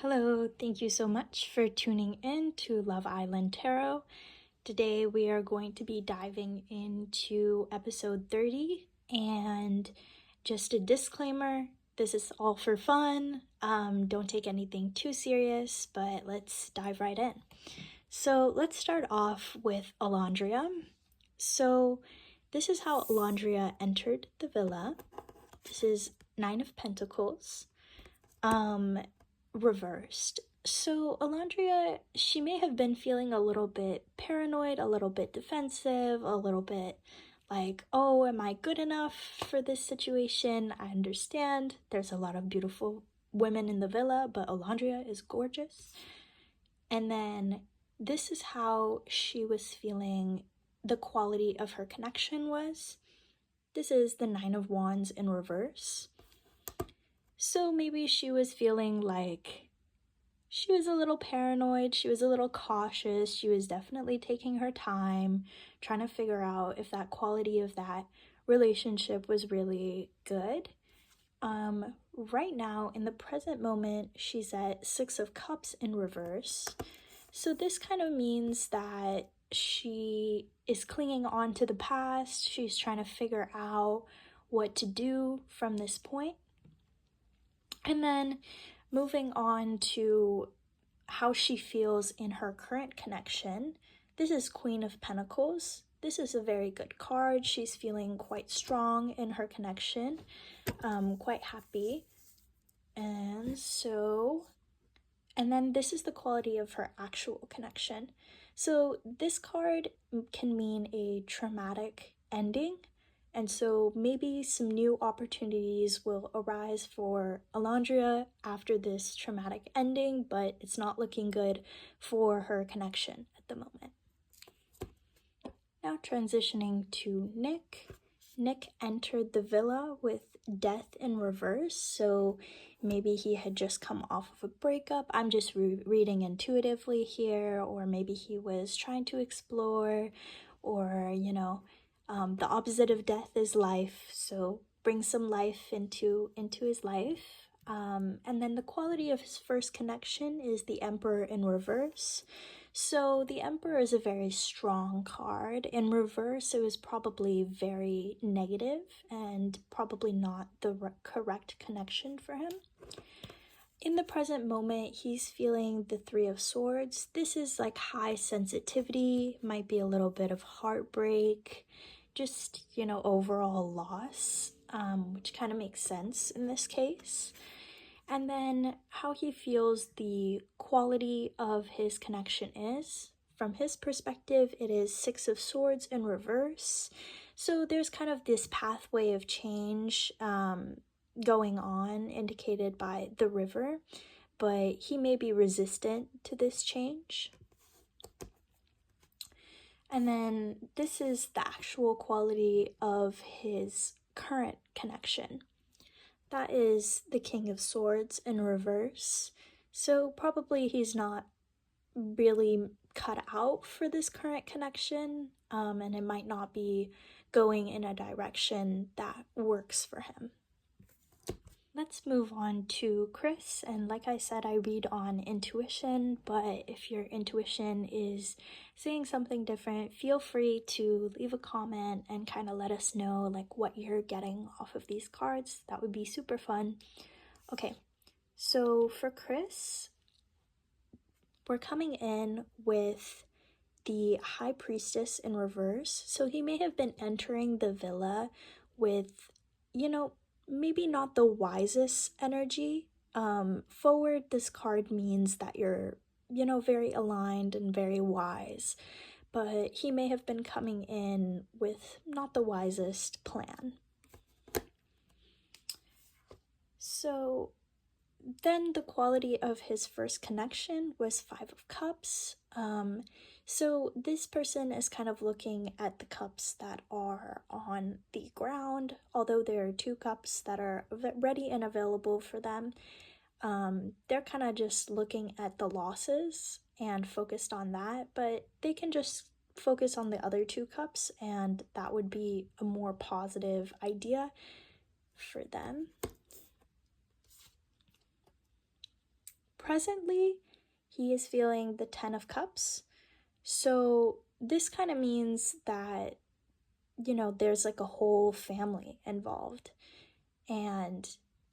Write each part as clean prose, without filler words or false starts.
Hello, thank you so much for tuning in to Love Island Tarot. Today we are going to be diving into episode 30, and just a disclaimer, this is all for fun. Don't take anything too serious, but let's dive right in. So let's start off with Olandria. So this is how Olandria entered the villa. This is Nine of Pentacles. Reversed. So Olandria, she may have been feeling a little bit paranoid, a little bit defensive, a little bit like, oh, am I good enough for this situation? I understand there's a lot of beautiful women in the villa, but Olandria is gorgeous. And then this is how she was feeling the quality of her connection was. This is the Nine of Wands in reverse. So maybe she was feeling like she was a little paranoid, she was a little cautious, she was definitely taking her time, trying to figure out if that quality of that relationship was really good. Right now, in the present moment, she's at Six of Cups in reverse. So this kind of means that she is clinging on to the past, she's trying to figure out what to do from this point. And then moving on to how she feels in her current connection. This is Queen of Pentacles. This is a very good card. She's feeling quite strong in her connection, quite happy. And then this is the quality of her actual connection. So this card can mean a traumatic ending. And so maybe some new opportunities will arise for Olandria after this traumatic ending, but it's not looking good for her connection at the moment. Now transitioning to Nick. Nick entered the villa with Death in reverse, so maybe he had just come off of a breakup. I'm just reading intuitively here, or maybe he was trying to explore, or, the opposite of death is life, so bring some life into his life. And then the quality of his first connection is the Emperor in reverse. So the Emperor is a very strong card. In reverse, it was probably very negative and probably not the correct connection for him. In the present moment, he's feeling the Three of Swords. This is like high sensitivity, might be a little bit of heartbreak, just, overall loss, which kind of makes sense in this case. And then how he feels the quality of his connection is. From his perspective, it is Six of Swords in reverse. So there's kind of this pathway of change going on, indicated by the river, but he may be resistant to this change. And then this is the actual quality of his current connection. That is the King of Swords in reverse. So probably he's not really cut out for this current connection, and it might not be going in a direction that works for him. Let's move on to Chris, and like I said, I read on intuition, but if your intuition is saying something different, feel free to leave a comment and kind of let us know like what you're getting off of these cards. That would be super fun. Okay, so for Chris, we're coming in with the High Priestess in reverse. So he may have been entering the villa with, maybe not the wisest energy. Forward, this card means that you're, very aligned and very wise, but he may have been coming in with not the wisest plan. So then the quality of his first connection was Five of Cups. So this person is kind of looking at the cups that are on the ground, although there are two cups that are ready and available for them. They're kind of just looking at the losses and focused on that, but they can just focus on the other two cups, and that would be a more positive idea for them. presently, he is feeling the Ten of Cups. So this kind of means that, there's like a whole family involved, and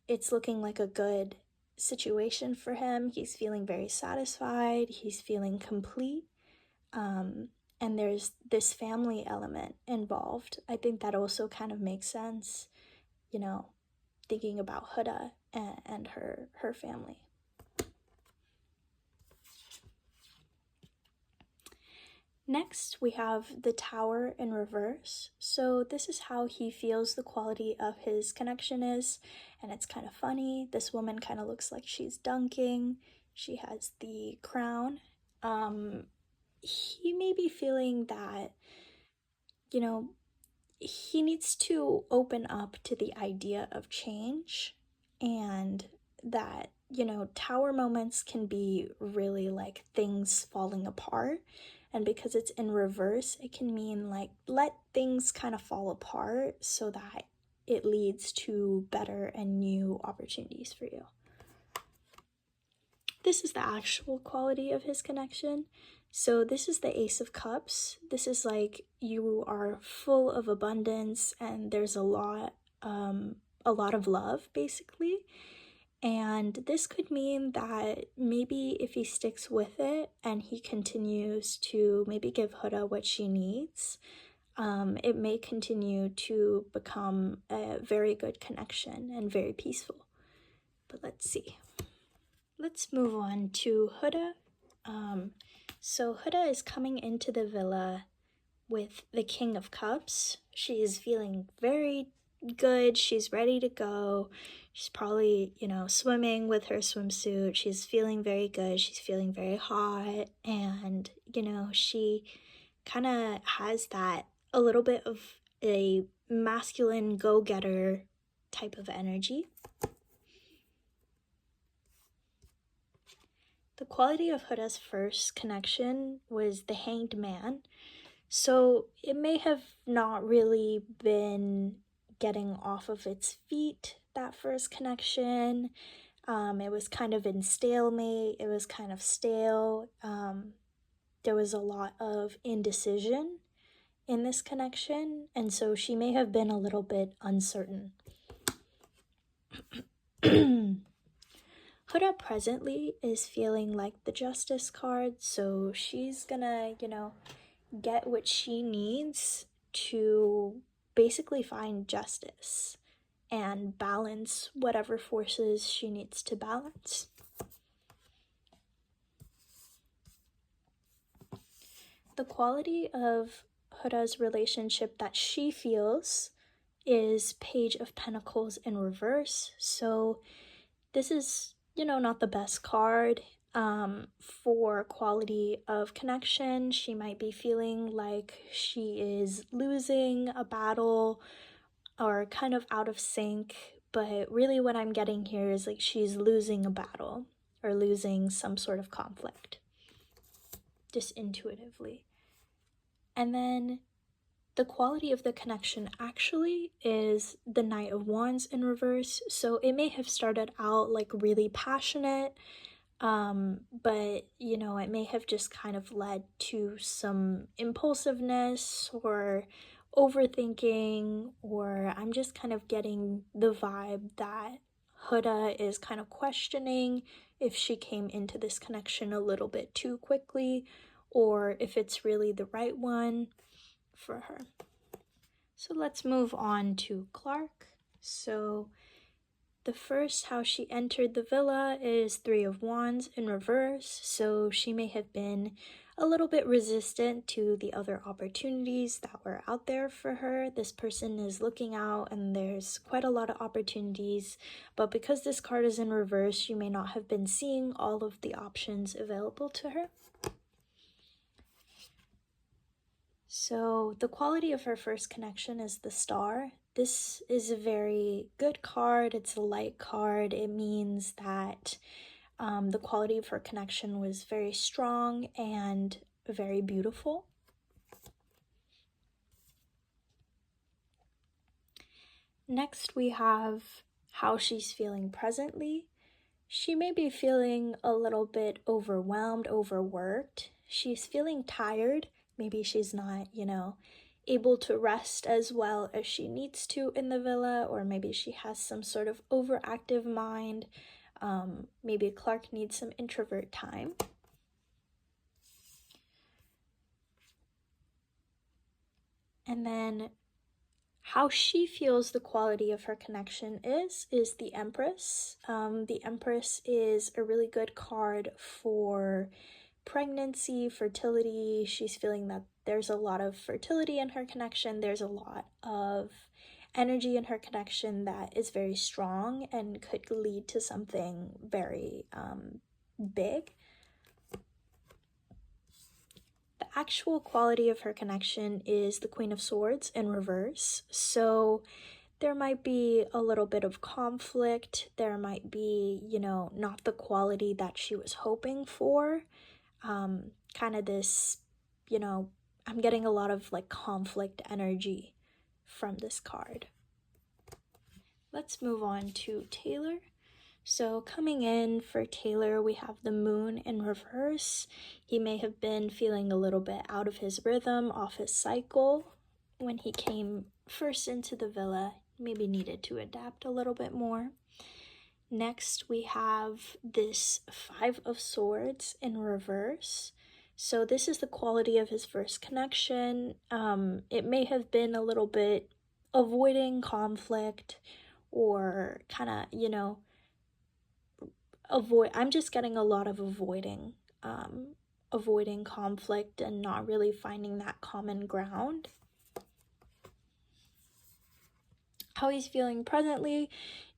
it's looking like a good situation for him. He's feeling very satisfied, he's feeling complete. And there's this family element involved. I think that also kind of makes sense, thinking about Huda and her family. Next, we have the Tower in reverse. So this is how he feels the quality of his connection is, and it's kind of funny. This woman kind of looks like she's dunking. She has the crown. He may be feeling that, he needs to open up to the idea of change, and that, tower moments can be really like things falling apart. And because it's in reverse, it can mean like let things kind of fall apart so that it leads to better and new opportunities for you. This is the actual quality of his connection. So this is the Ace of Cups. This is like you are full of abundance and there's a lot of love, basically. And this could mean that maybe if he sticks with it and he continues to maybe give Huda what she needs, it may continue to become a very good connection and very peaceful. But let's see. Let's move on to Huda. So Huda is coming into the villa with the King of Cups. She is feeling very good. She's ready to go. She's probably, swimming with her swimsuit. She's feeling very good. She's feeling very hot. And, she kind of has that a little bit of a masculine go-getter type of energy. The quality of Huda's first connection was the Hanged Man. So it may have not really been getting off of its feet, that first connection. It was kind of in stalemate. It was kind of stale. There was a lot of indecision in this connection, and so she may have been a little bit uncertain. Huda presently is feeling like the Justice card, so she's gonna, get what she needs to basically find justice and balance whatever forces she needs to balance. The quality of Huda's relationship that she feels is Page of Pentacles in reverse. So this is, not the best card for quality of connection. She might be feeling like she is losing a battle or kind of out of sync, but really what I'm getting here is like she's losing a battle or losing some sort of conflict, just intuitively. And then the quality of the connection actually is the Knight of Wands in reverse. So it may have started out like really passionate, but it may have just kind of led to some impulsiveness or overthinking, or I'm just kind of getting the vibe that Huda is kind of questioning if she came into this connection a little bit too quickly or if it's really the right one for her. So let's move on to Clarke. So the first, how she entered the villa is Three of Wands in reverse. So she may have been a little bit resistant to the other opportunities that were out there for her. This person is looking out and there's quite a lot of opportunities, but because this card is in reverse, she may not have been seeing all of the options available to her. So the quality of her first connection is the Star. This is a very good card. It's a light card. It means that the quality of her connection was very strong and very beautiful. Next, we have how she's feeling presently. She may be feeling a little bit overwhelmed, overworked. She's feeling tired. Maybe she's not, able to rest as well as she needs to in the villa, or maybe she has some sort of overactive mind. Maybe Clarke needs some introvert time. And then how she feels the quality of her connection is the Empress. The Empress is a really good card for pregnancy, fertility. She's feeling that there's a lot of fertility in her connection. There's a lot of energy in her connection that is very strong and could lead to something very big. The actual quality of her connection is the Queen of Swords in reverse. So there might be a little bit of conflict. There might be, not the quality that she was hoping for. Kind of this, I'm getting a lot of like conflict energy from this card. Let's move on to Taylor. So coming in for Taylor, we have the Moon in reverse. He may have been feeling a little bit out of his rhythm, off his cycle when he came first into the villa. Maybe needed to adapt a little bit more. Next, we have this Five of Swords in reverse. So this is the quality of his first connection. It may have been a little bit avoiding conflict, or kind of, I'm just getting a lot of avoiding conflict and not really finding that common ground. How he's feeling presently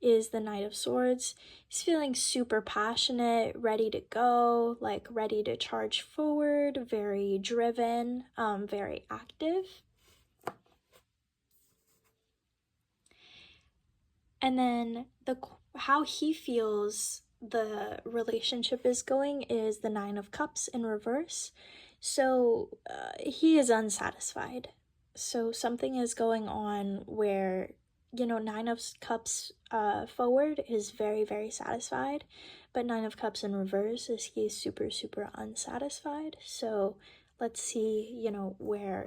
is the Knight of Swords. He's feeling super passionate, ready to go, like ready to charge forward, very driven, very active. And then how he feels the relationship is going is the Nine of Cups in reverse. So he is unsatisfied. So something is going on where, Nine of Cups forward is very, very satisfied, but Nine of Cups in reverse is he's super, super unsatisfied. So let's see, where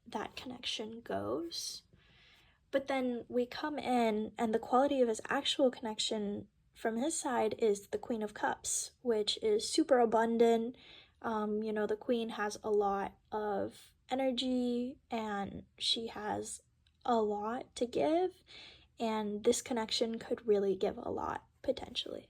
that connection goes. But then we come in, and the quality of his actual connection from his side is the Queen of Cups, which is super abundant. The Queen has a lot of energy, and she has a lot to give, and this connection could really give a lot, potentially.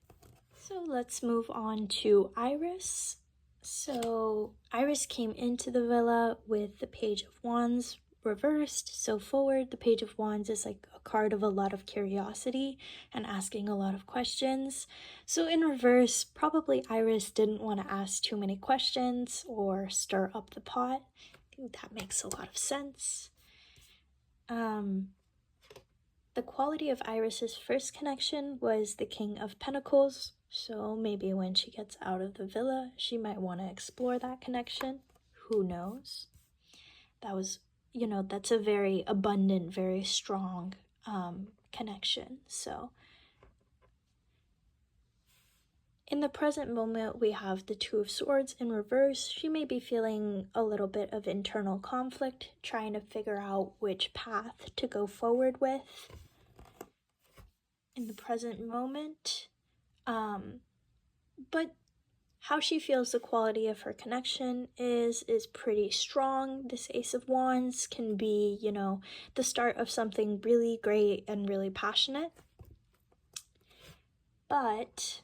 So let's move on to Iris. So Iris came into the villa with the Page of Wands reversed. So forward, the Page of Wands is like a card of a lot of curiosity and asking a lot of questions. So in reverse, probably Iris didn't want to ask too many questions or stir up the pot. I think that makes a lot of sense. The quality of Iris's first connection was the King of Pentacles. So maybe when she gets out of the villa, she might want to explore that connection. Who knows? That was, that's a very abundant, very strong connection. So in the present moment, we have the Two of Swords in reverse. She may be feeling a little bit of internal conflict, trying to figure out which path to go forward with in the present moment. But how she feels the quality of her connection is pretty strong. This Ace of Wands can be, the start of something really great and really passionate. But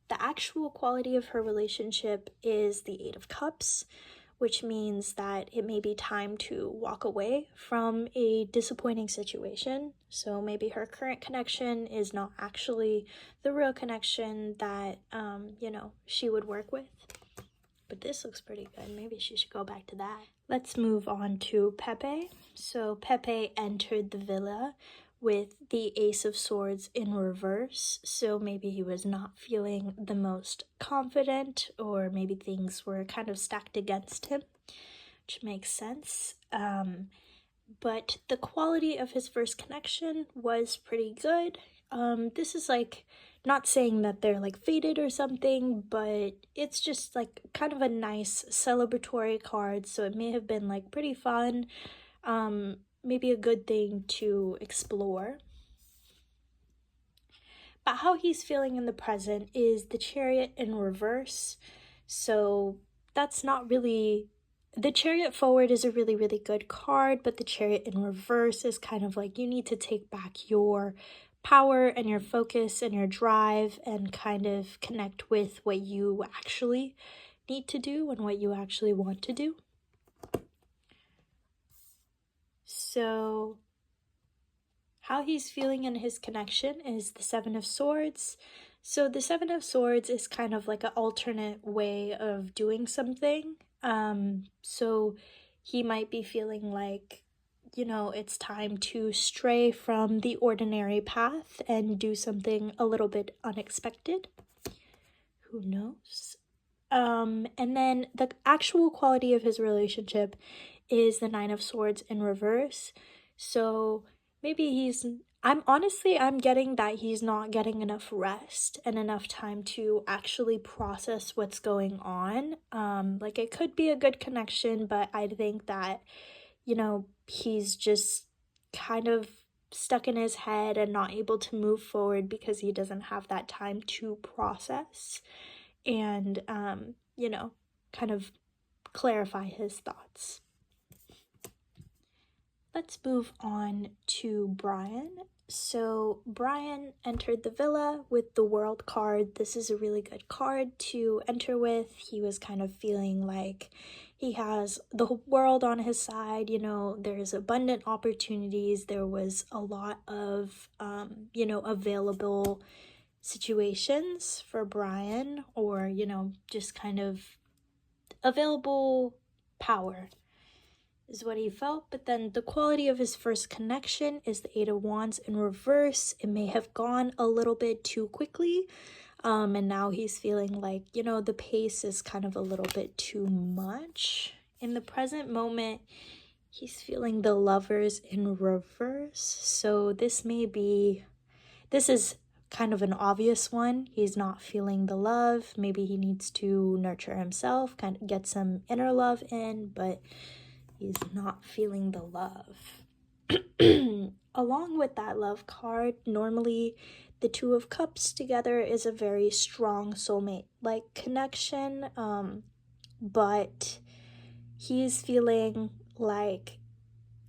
the actual quality of her relationship is the Eight of Cups, which means that it may be time to walk away from a disappointing situation. So maybe her current connection is not actually the real connection that, she would work with. But this looks pretty good. Maybe she should go back to that. Let's move on to Pepe. So Pepe entered the villa with the Ace of Swords in reverse. So maybe he was not feeling the most confident, or maybe things were kind of stacked against him, which makes sense. But the quality of his first connection was pretty good. This is like not saying that they're like fated or something, but it's just like kind of a nice celebratory card, so it may have been like pretty fun, maybe a good thing to explore. But how he's feeling in the present is the Chariot in reverse. So that's not really, the Chariot forward is a really, really good card, but the Chariot in reverse is kind of like you need to take back your power and your focus and your drive and kind of connect with what you actually need to do and what you actually want to do. So how he's feeling in his connection is the Seven of Swords. So the Seven of Swords is kind of like an alternate way of doing something. So he might be feeling like, you know, it's time to stray from the ordinary path and do something a little bit unexpected. Who knows? And then the actual quality of his relationship is the Nine of Swords in reverse. So maybe I'm getting that he's not getting enough rest and enough time to actually process what's going on. Like it could be a good connection, but I think that, you know, he's just kind of stuck in his head and not able to move forward because he doesn't have that time to process and, you know, kind of clarify his thoughts. Let's move on to Bryan. So Bryan entered the villa with the World card. This is a really good card to enter with. He was kind of feeling like he has the world on his side. You know, there's abundant opportunities. There was a lot of, you know, available situations for Bryan, or, you know, just kind of available power is what he felt. But then the quality of his first connection is the Eight of Wands in reverse. It may have gone a little bit too quickly, and now he's feeling like, you know, the pace is kind of a little bit too much. In the present moment, he's feeling the Lovers in reverse. So this is kind of an obvious one. He's not feeling the love. Maybe he needs to nurture himself, kind of get some inner love in, but he's not feeling the love. Along with that love card, normally the Two of Cups together is a very strong soulmate-like connection, but he's feeling like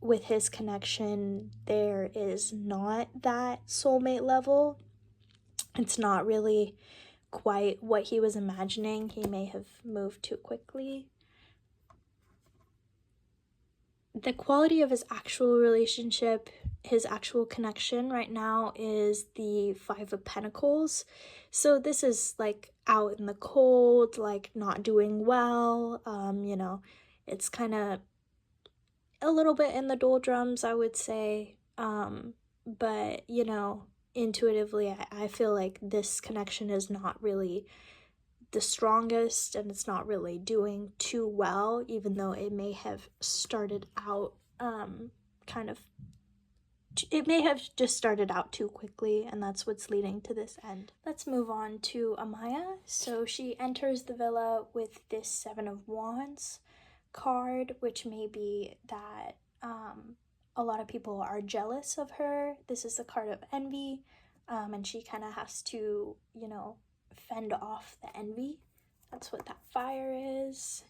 with his connection, there is not that soulmate level. It's not really quite what he was imagining. He may have moved too quickly. The quality of his actual relationship, his actual connection right now is the Five of Pentacles. So this is like out in the cold, like not doing well. You know, it's kind of a little bit in the doldrums, I would say. But, you know, intuitively, I feel like this connection is not really the strongest and it's not really doing too well, even though it may have started out it may have just started out too quickly, and that's what's leading to this end. Let's move on to Amaya. So she enters the villa with this Seven of Wands card, which may be that a lot of people are jealous of her. This is the card of envy, and she kind of has to, you know, fend off the envy. That's what that fire is.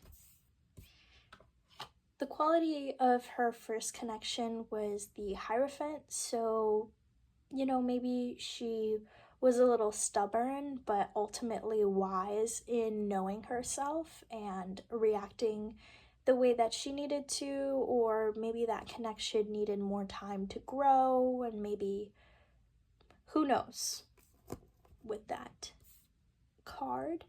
The quality of her first connection was the Hierophant, so, you know, maybe she was a little stubborn, but ultimately wise in knowing herself and reacting the way that she needed to, or maybe that connection needed more time to grow, and maybe, who knows with that card.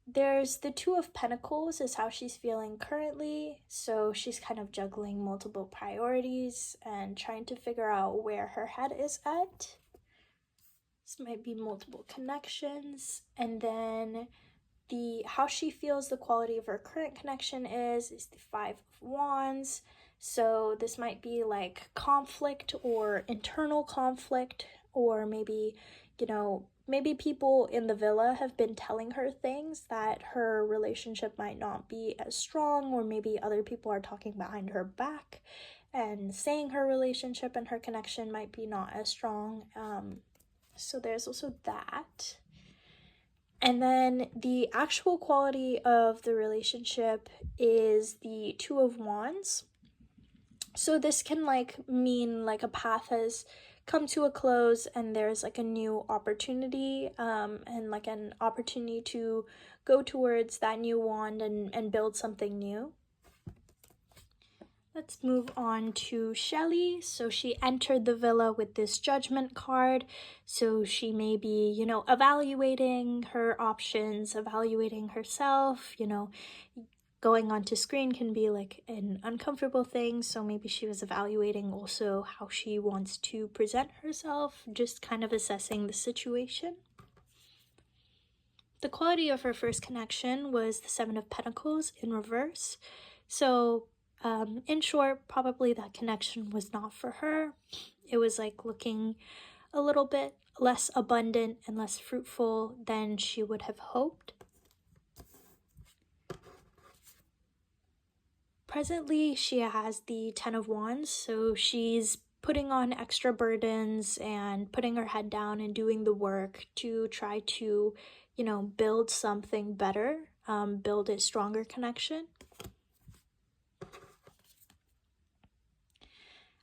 There's the Two of Pentacles is how she's feeling currently. So she's kind of juggling multiple priorities and trying to figure out where her head is at. This might be multiple connections. And then how she feels the quality of her current connection is the Five of Wands. So this might be like conflict or internal conflict, or maybe, maybe people in the villa have been telling her things that her relationship might not be as strong, or maybe other people are talking behind her back and saying her relationship and her connection might be not as strong. So there's also that. And then the actual quality of the relationship is the Two of Wands. So this can mean a path has come to a close and there's a new opportunity, and an opportunity to go towards that new wand and build something new. Let's move on to Chelley. So she entered the villa with this Judgment card. So she may be, evaluating her options, evaluating herself, going onto screen can be an uncomfortable thing. So maybe she was evaluating also how she wants to present herself, just kind of assessing the situation. The quality of her first connection was the Seven of Pentacles in reverse. So in short, probably that connection was not for her. It was looking a little bit less abundant and less fruitful than she would have hoped. Presently, she has the Ten of Wands, so she's putting on extra burdens and putting her head down and doing the work to try to, build something better, build a stronger connection.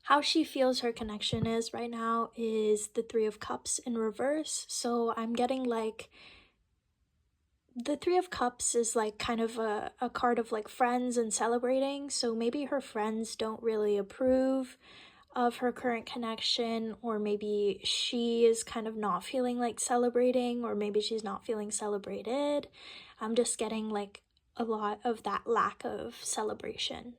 How she feels her connection is right now is the Three of Cups in reverse. So I'm getting the Three of Cups is kind of a card of friends and celebrating. So maybe her friends don't really approve of her current connection, or maybe she is kind of not feeling like celebrating, or maybe she's not feeling celebrated. I'm just getting a lot of that lack of celebration.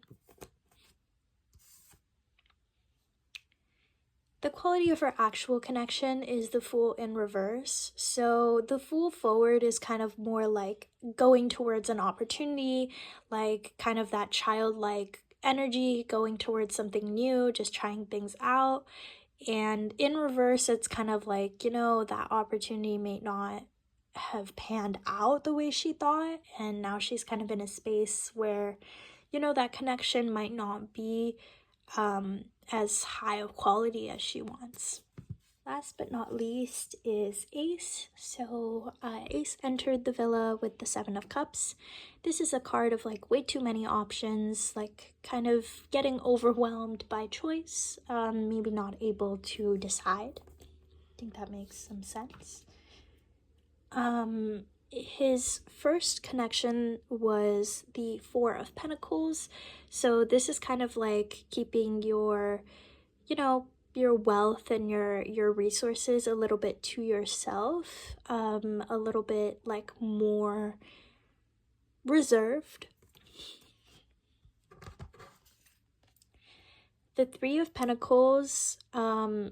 The quality of her actual connection is the Fool in reverse. So the Fool forward is kind of more going towards an opportunity, kind of that childlike energy, going towards something new, just trying things out. And in reverse, it's kind of that opportunity may not have panned out the way she thought. And now she's kind of in a space where, that connection might not be as high of quality as she wants. Last but not least is Ace. So Ace entered the villa with the Seven of Cups. This is a card of way too many options, kind of getting overwhelmed by choice, maybe not able to decide. I think that makes some sense. His first connection was the Four of Pentacles. So this is kind of keeping your, your wealth and your resources a little bit to yourself, a little bit more reserved. The Three of Pentacles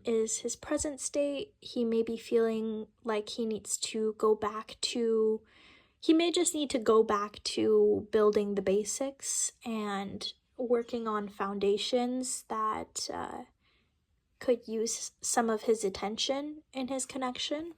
is his present state. He may be feeling like he needs to go back to, he may just need to go back to building the basics and working on foundations that could use some of his attention in his connection.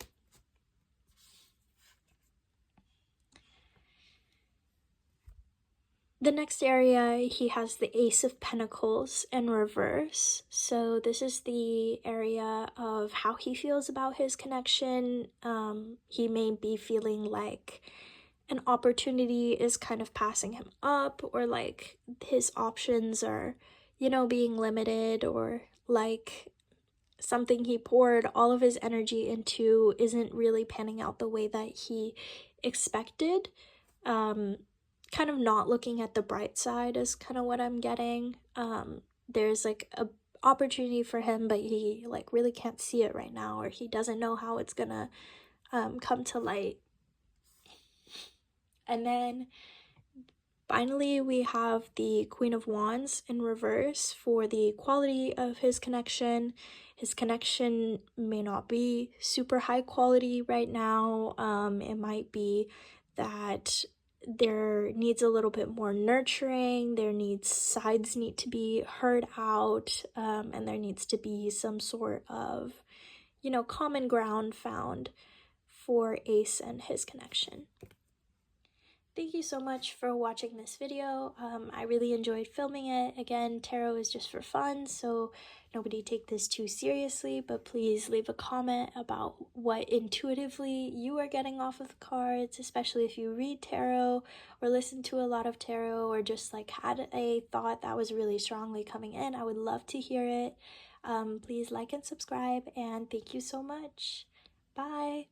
The next area, he has the Ace of Pentacles in reverse. So this is the area of how he feels about his connection. He may be feeling like an opportunity is kind of passing him up, or his options are, being limited, or something he poured all of his energy into isn't really panning out the way that he expected. Kind of not looking at the bright side is kind of what I'm getting. There's a opportunity for him, but he really can't see it right now, or he doesn't know how it's gonna come to light. And then finally we have the Queen of Wands in reverse for the quality of his connection. His connection may not be super high quality right now. It might be that there needs a little bit more nurturing, sides need to be heard out, and there needs to be some sort of, common ground found for Ace and his connection. Thank you so much for watching this video. I really enjoyed filming it. Again, tarot is just for fun, so nobody take this too seriously, but please leave a comment about what intuitively you are getting off of the cards, especially if you read tarot or listen to a lot of tarot or just like had a thought that was really strongly coming in. I would love to hear it. Please like and subscribe, and thank you so much. Bye.